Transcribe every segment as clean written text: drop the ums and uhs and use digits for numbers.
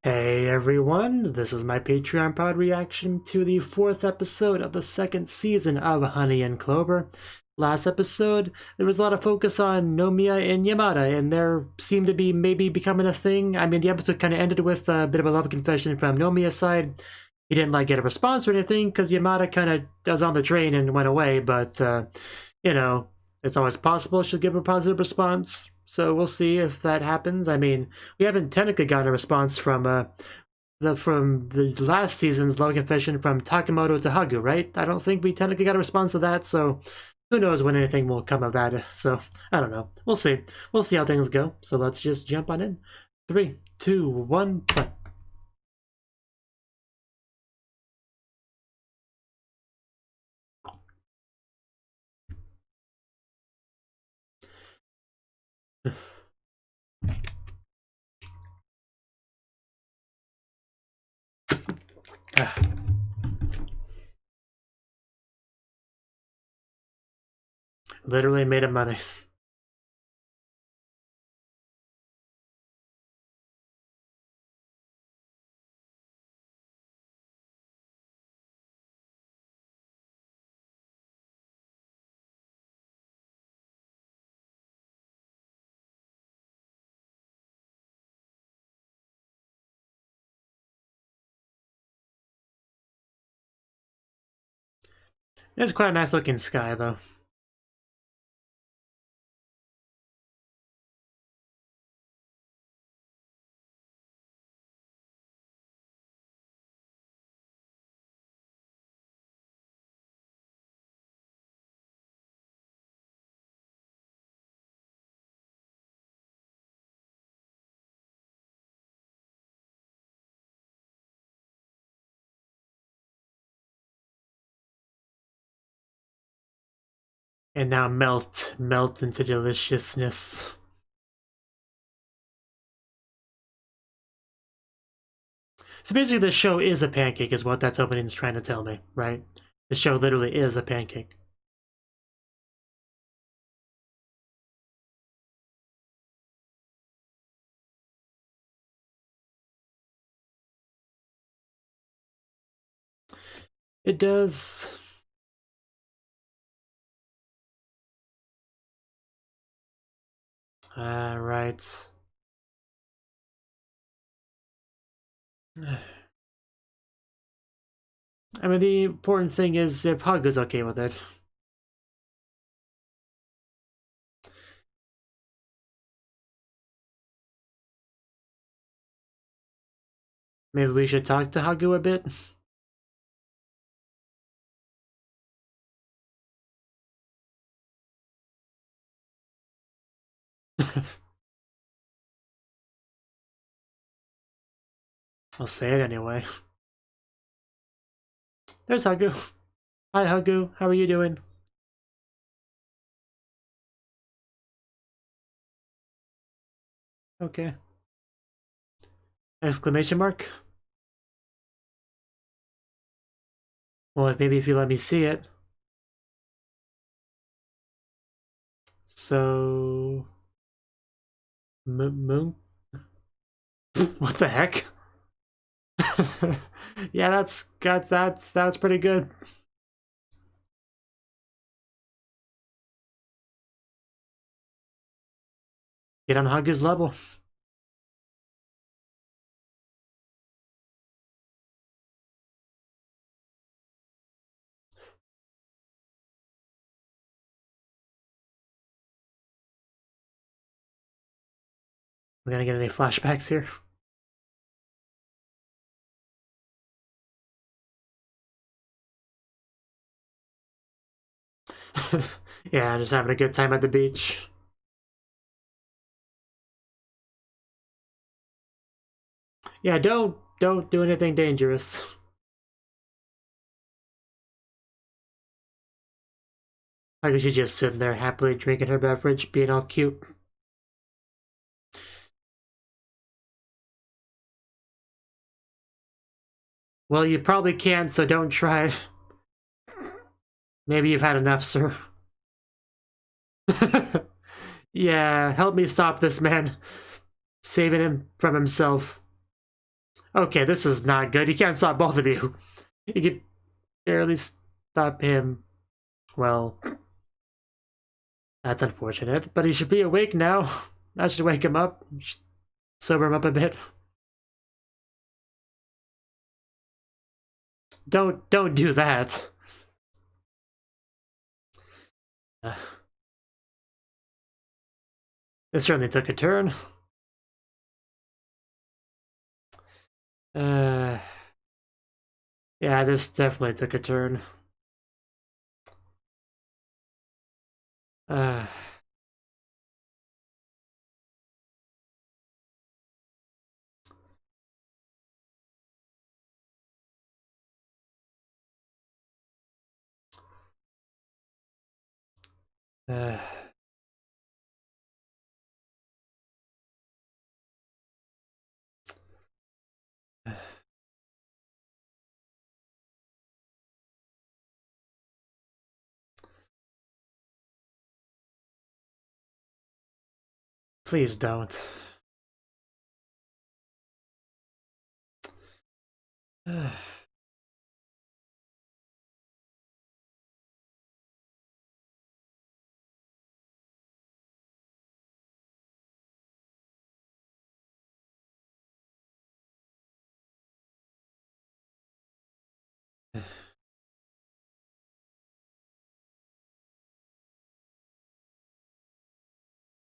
Hey everyone, this is my Patreon pod reaction to the 4th episode of the 2nd season of Honey and Clover. Last episode, there was a lot of focus on Nomiya and Yamada, and there seemed to be maybe becoming a thing. I mean, the episode kind of ended with a bit of a love confession from Nomiya's side. He didn't get a response or anything, because Yamada kind of was on the train and went away, but, you know, it's always possible she'll give a positive response. So we'll see if that happens. I mean, we haven't technically gotten a response from the last season's love confession from Takemoto to Hagu, right? I don't think we technically got a response to that, so who knows when anything will come of that. So I don't know. We'll see. We'll see how things go. So let's just jump on in. 3, 2, 1, play. Literally made of money. It's quite a nice looking sky, though. And now melt into deliciousness. So basically the show is a pancake is what that's opening's trying to tell me, right? The show literally is a pancake. It does. Right. I mean, the important thing is if Hug is okay with it. Maybe we should talk to Hagu a bit. I'll say it anyway. There's Hagu. Hi Hagu, how are you doing? Okay. Exclamation mark? Well, maybe if you let me see it. So... Moon? What the heck? Yeah, that's pretty good. Get on Hagu's level. We're gonna get any flashbacks here. Yeah, just having a good time at the beach. Yeah, don't do anything dangerous. Like she's just sitting there happily drinking her beverage, being all cute. Well, you probably can't, so don't try. Maybe you've had enough, sir. Yeah, help me stop this man. Saving him from himself. Okay, this is not good. You can't stop both of you. You can barely stop him. Well, that's unfortunate, but he should be awake now. I should wake him up, sober him up a bit. Don't do that. This certainly took a turn. Yeah, this definitely took a turn. Please don't.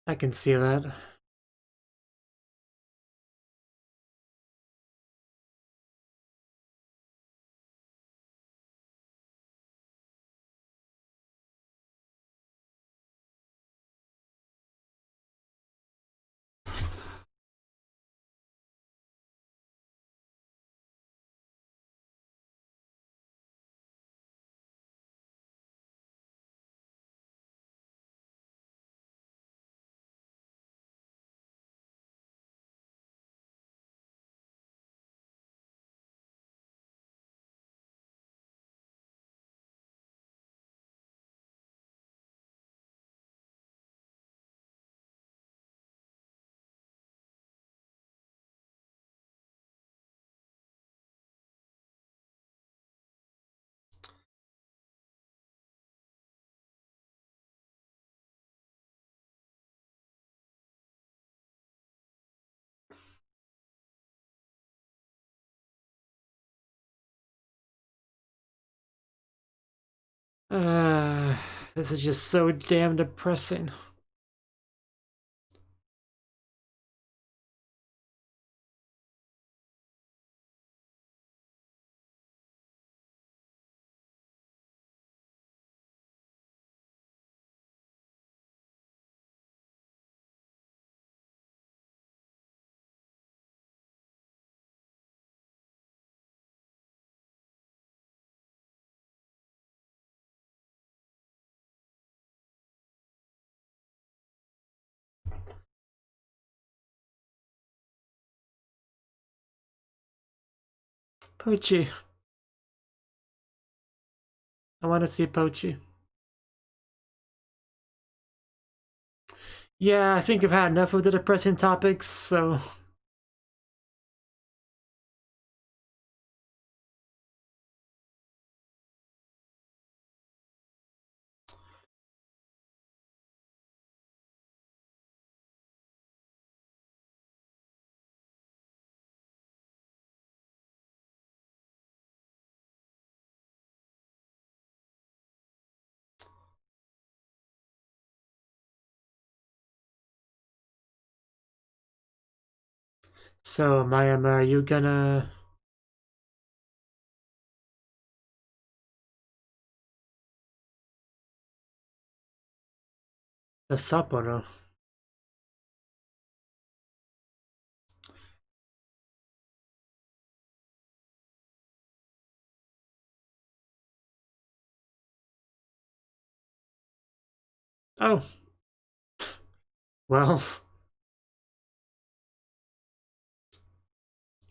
I can see that. This is just so damn depressing. Pochi. I want to see Pochi. Yeah, I think I've had enough of the depressing topics, so... So, Mayama, are you gonna... The Sapporo? Oh. Well...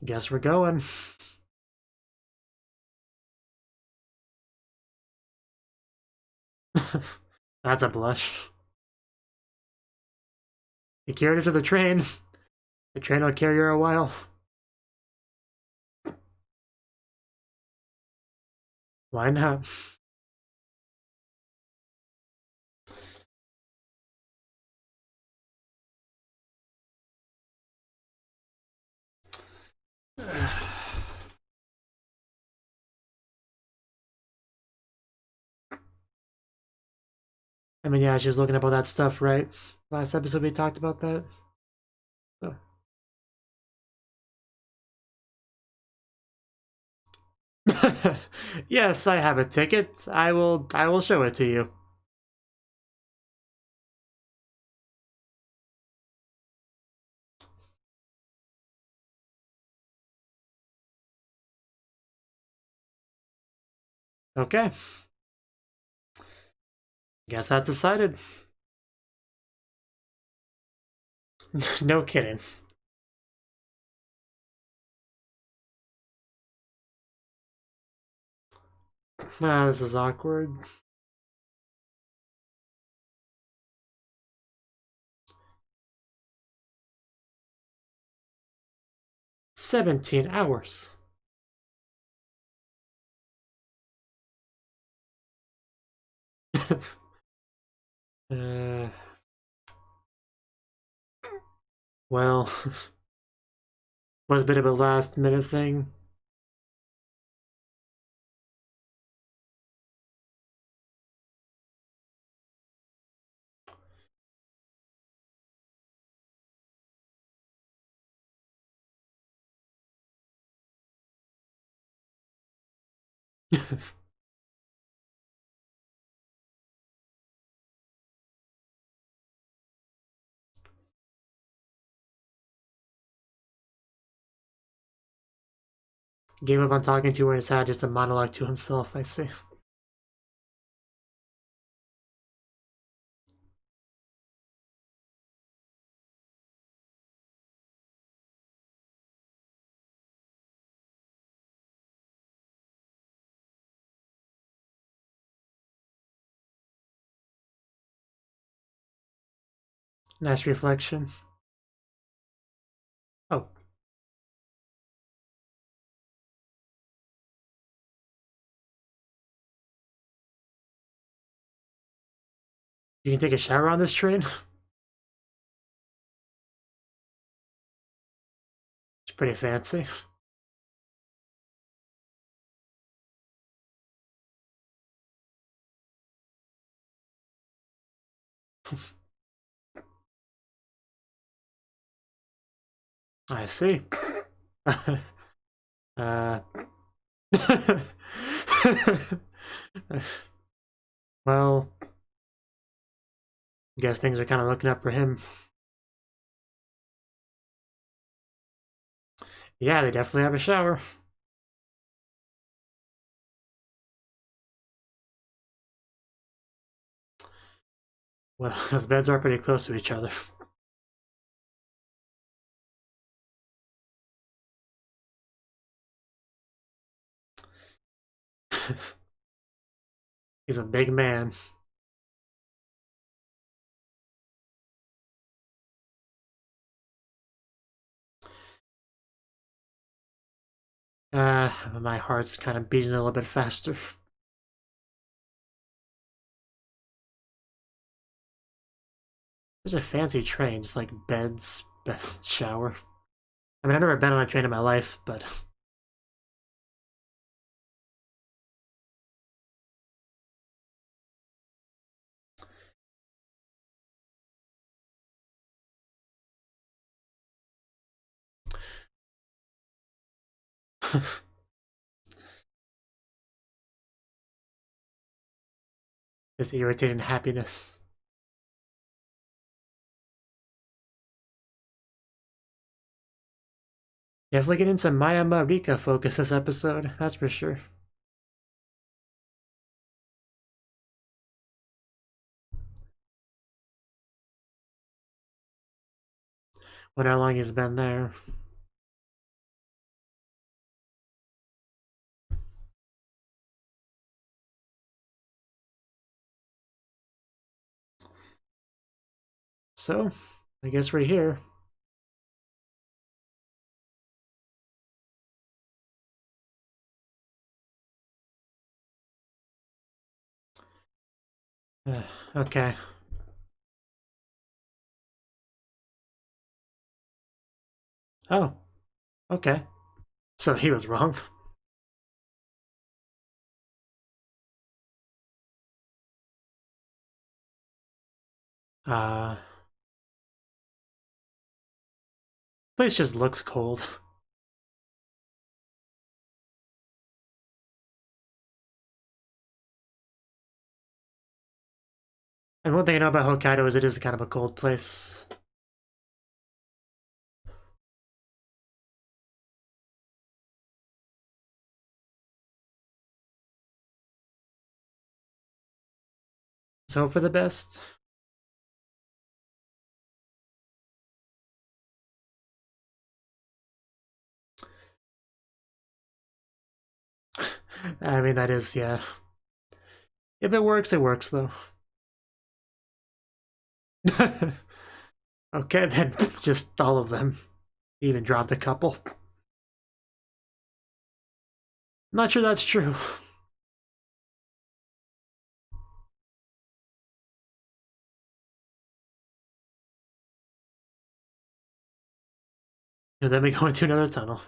Guess we're going. That's a blush. You carried her to the train. The train will carry her a while. Why not? I mean, yeah, she was looking up all that stuff, right? Last episode we talked about that. So. Yes, I have a ticket. I will show it to you. Okay. Guess that's decided. No kidding. Ah, this is awkward. $17 hours. uh, well, was a bit of a last minute thing. Gave up on talking to her and just had just a monologue to himself, I see. Nice reflection. Oh. You can take a shower on this train? It's pretty fancy. I see. uh. Well, guess things are kind of looking up for him. Yeah, they definitely have a shower. Well, those beds are pretty close to each other. He's a big man. My heart's kind of beating a little bit faster. There's a fancy train, just like beds, shower. I mean, I've never been on a train in my life, but this irritating happiness. Definitely getting some MyAnimeLIst focus this episode, that's for sure. Wonder how long he's been there. So, I guess we're here. Okay. Oh, okay. So he was wrong. Uh, place just looks cold. And one thing I know about Hokkaido is it is kind of a cold place. So hope for the best. I mean, that is, yeah. If it works though. Okay, then just all of them. Even dropped a couple. Not sure that's true. And then we go into another tunnel.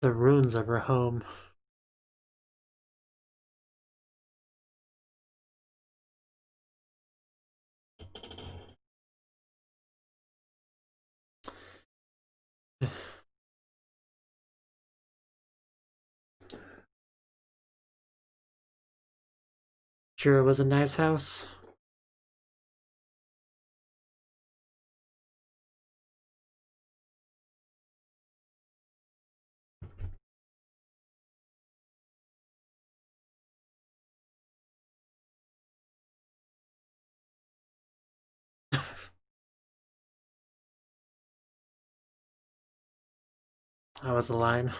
The ruins of her home. Sure, it was a nice house. That was the line.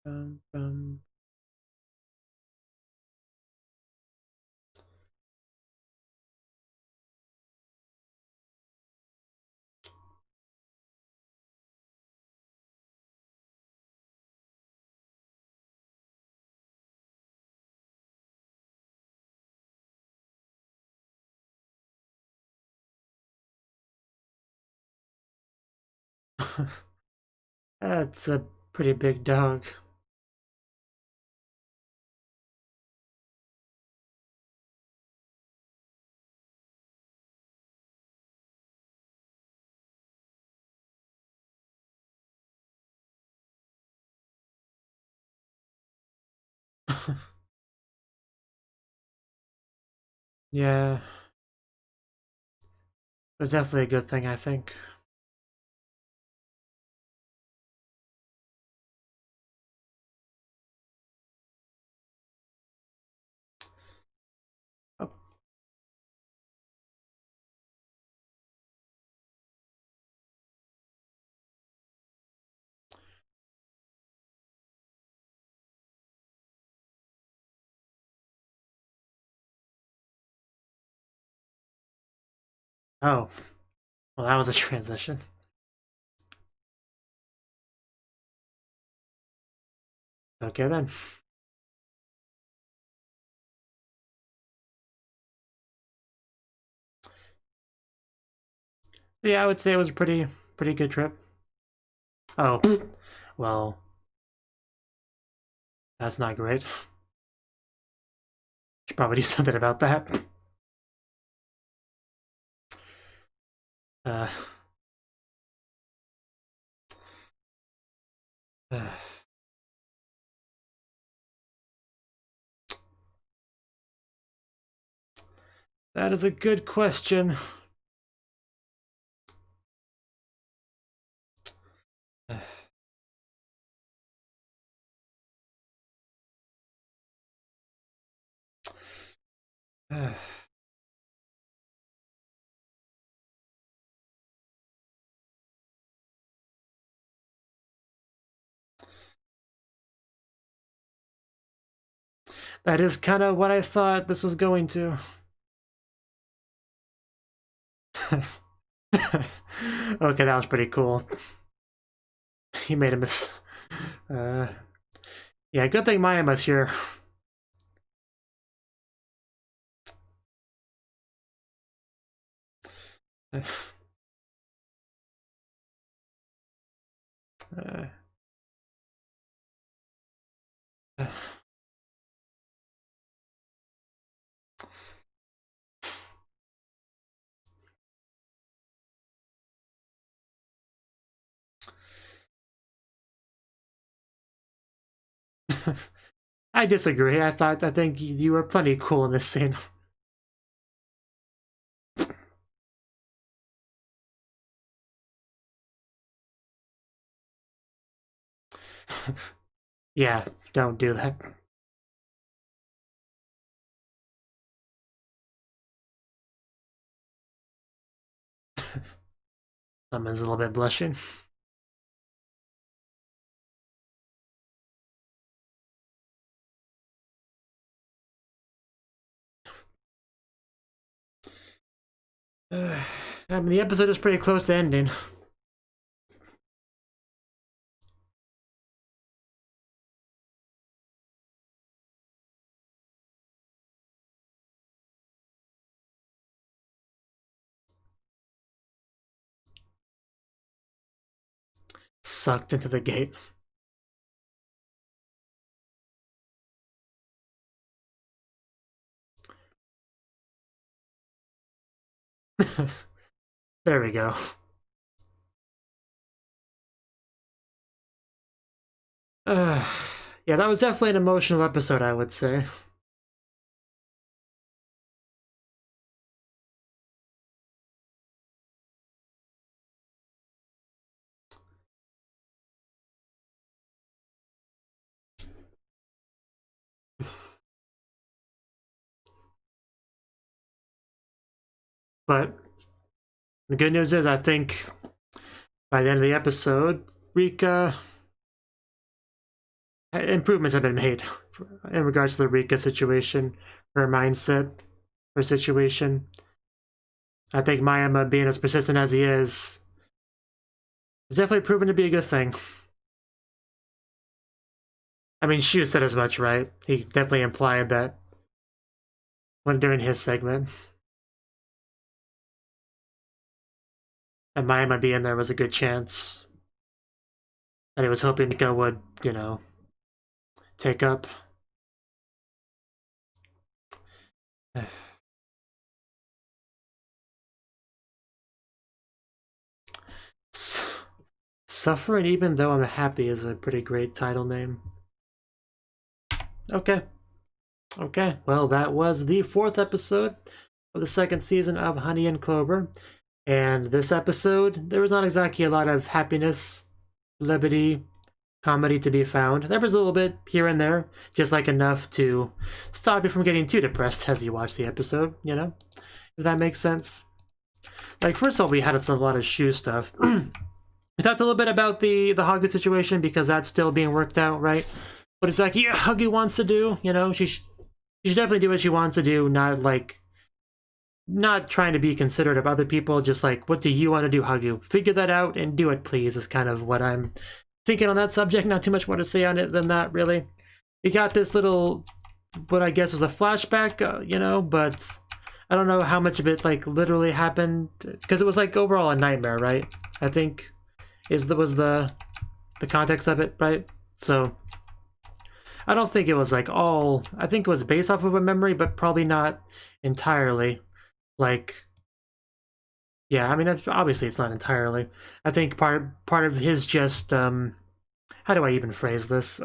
Bum, bum. That's a pretty big dog. Yeah, it was definitely a good thing, I think. Oh. Oh, well, that was a transition. Okay then. Yeah, I would say it was a pretty good trip. Oh, well, that's not great. Should probably do something about that. Uh, uh, that is a good question. That is kind of what I thought this was going to. Okay, that was pretty cool. He made a miss. Yeah, good thing Mayama's here. I disagree. I think you were plenty cool in this scene. Yeah, don't do that. Someone's a little bit blushing. I mean, the episode is pretty close to ending. Sucked into the gate. There we go. Yeah, that was definitely an emotional episode, I would say. But the good news is, I think by the end of the episode, Rika, improvements have been made in regards to the Rika situation, her mindset, her situation. I think Mayama, being as persistent as he is definitely proven to be a good thing. I mean, Shu said as much, right? He definitely implied that when during his segment. And Mayama being there was a good chance. And he was hoping Rika would, you know, take up. Suffering Even Though I'm Happy is a pretty great title name. Okay. Okay, well, that was the 4th episode of the 2nd season of Honey and Clover. And this episode, there was not exactly a lot of happiness, levity, comedy to be found. There was a little bit here and there, just like enough to stop you from getting too depressed as you watch the episode, you know? If that makes sense. Like, first of all, we had a lot of Shu stuff. We talked a little bit about the Hagu situation because that's still being worked out, right? But it's like, yeah, Hagu wants to do, you know, she should definitely do what she wants to do, not trying to be considerate of other people, just like, what do you want to do, Hagu? Figure that out and do it, please, is kind of what I'm thinking on that subject. Not too much more to say on it than that, really. You got this little, what I guess was a flashback, you know, but I don't know how much of it, like, literally happened, because it was, like, overall a nightmare, right? I think was the context of it, right? So I don't think it was like all, I think it was based off of a memory, but probably not entirely. Like, yeah, I mean, obviously it's not entirely. I think part of his just, how do I even phrase this?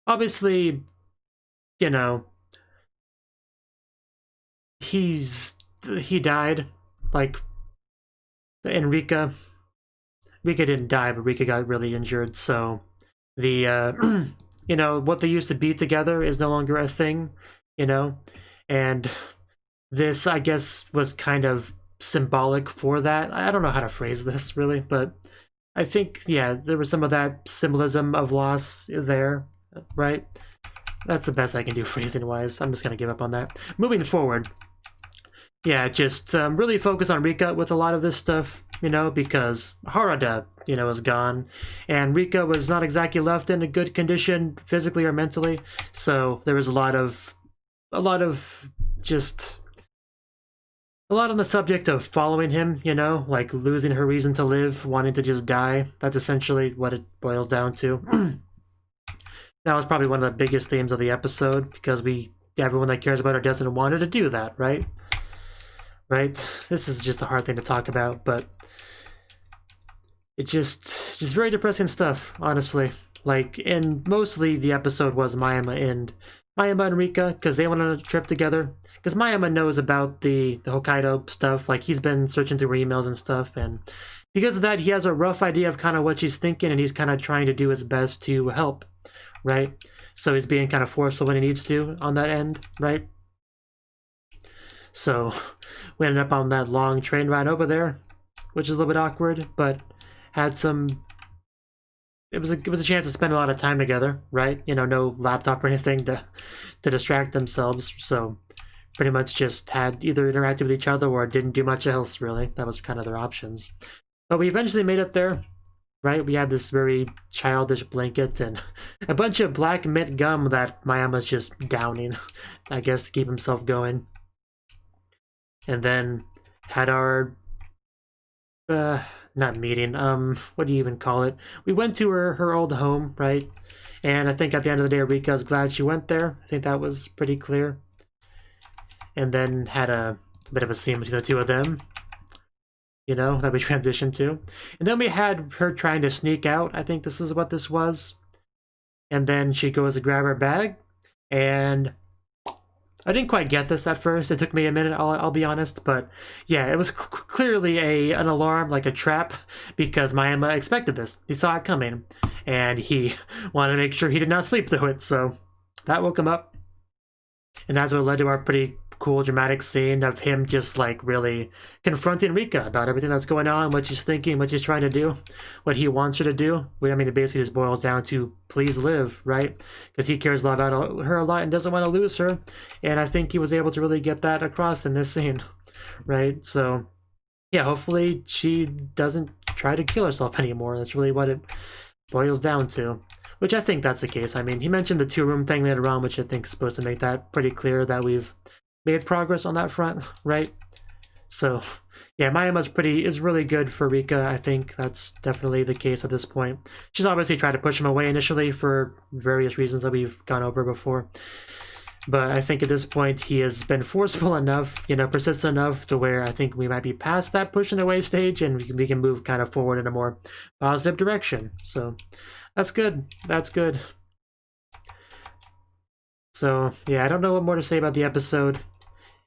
Obviously, you know, he died, like, in Rika didn't die, but Rika got really injured, so the, you know, what they used to be together is no longer a thing, you know? And this, I guess, was kind of symbolic for that. I don't know how to phrase this, really, but I think, yeah, there was some of that symbolism of loss there, right? that's the best I can do phrasing-wise. I'm just gonna give up on that. Moving forward, yeah, just really focus on Rika with a lot of this stuff, you know, because Harada, you know, is gone, and Rika was not exactly left in a good condition physically or mentally, so there was a lot on the subject of following him, you know, like losing her reason to live, wanting to just die. That's essentially what it boils down to. That was probably one of the biggest themes of the episode, because everyone that cares about her doesn't want her to do that, right? Right? This is just a hard thing to talk about, but it's just very depressing stuff, honestly. Like, and mostly the episode was Mayama and Rika, because they went on a trip together. Because Mayama knows about the Hokkaido stuff, like he's been searching through emails and stuff, and because of that, he has a rough idea of kind of what she's thinking, and he's kind of trying to do his best to help, right? So he's being kind of forceful when he needs to on that end, right? So we ended up on that long train ride over there, which is a little bit awkward, but had some... It was a chance to spend a lot of time together, right? You know, no laptop or anything to distract themselves, so pretty much just had either interacted with each other or didn't do much else, really. That was kind of their options. But we eventually made it there, right? We had this very childish blanket and a bunch of black mint gum that Mayama's just downing, I guess, to keep himself going. And then had our... not meeting, what do you even call it? We went to her old home, right? And I think at the end of the day, Rika's glad she went there. I think that was pretty clear. And then had a bit of a scene between the two of them, you know, that we transitioned to. And then we had her trying to sneak out. I think this is what this was. And then she goes to grab her bag, and I didn't quite get this at first. It took me a minute, I'll be honest, but yeah, it was clearly an alarm, like a trap, because Mayama expected this. He saw it coming, and he wanted to make sure he did not sleep through it, so that woke him up. And that's what led to our pretty cool dramatic scene of him just like really confronting Rika about everything that's going on, what she's thinking, what she's trying to do, what he wants her to do. I mean, it basically just boils down to please live, right? Because he cares a lot about her a lot and doesn't want to lose her. And I think he was able to really get that across in this scene, right? So yeah, hopefully she doesn't try to kill herself anymore. That's really what it boils down to. Which I think that's the case. I mean, he mentioned the 2-room thing later on, which I think is supposed to make that pretty clear that we've made progress on that front, right? So, yeah, Mayama's is really good for Rika. I think that's definitely the case at this point. She's obviously tried to push him away initially for various reasons that we've gone over before. But I think at this point he has been forceful enough, you know, persistent enough to where I think we might be past that pushing away stage, and we can move kind of forward in a more positive direction. So that's good. That's good. So, yeah, I don't know what more to say about the episode.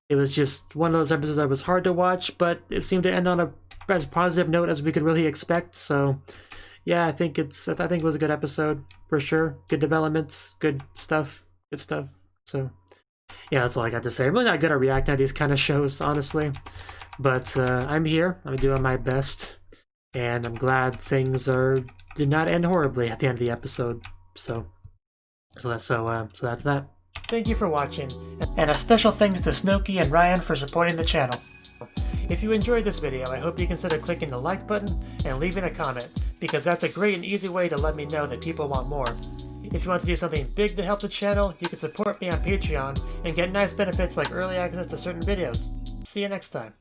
It was just one of those episodes that was hard to watch, but it seemed to end on a as positive note as we could really expect. So, yeah, I think it was a good episode for sure. Good developments, good stuff. So, yeah, that's all I got to say. I'm really not good at reacting to these kind of shows, honestly. But I'm here. I'm doing my best, and I'm glad things did not end horribly at the end of the episode. So that's that. Thank you for watching, and a special thanks to Cnouki and Ryan for supporting the channel. If you enjoyed this video, I hope you consider clicking the like button and leaving a comment, because that's a great and easy way to let me know that people want more. If you want to do something big to help the channel, you can support me on Patreon and get nice benefits like early access to certain videos. See you next time.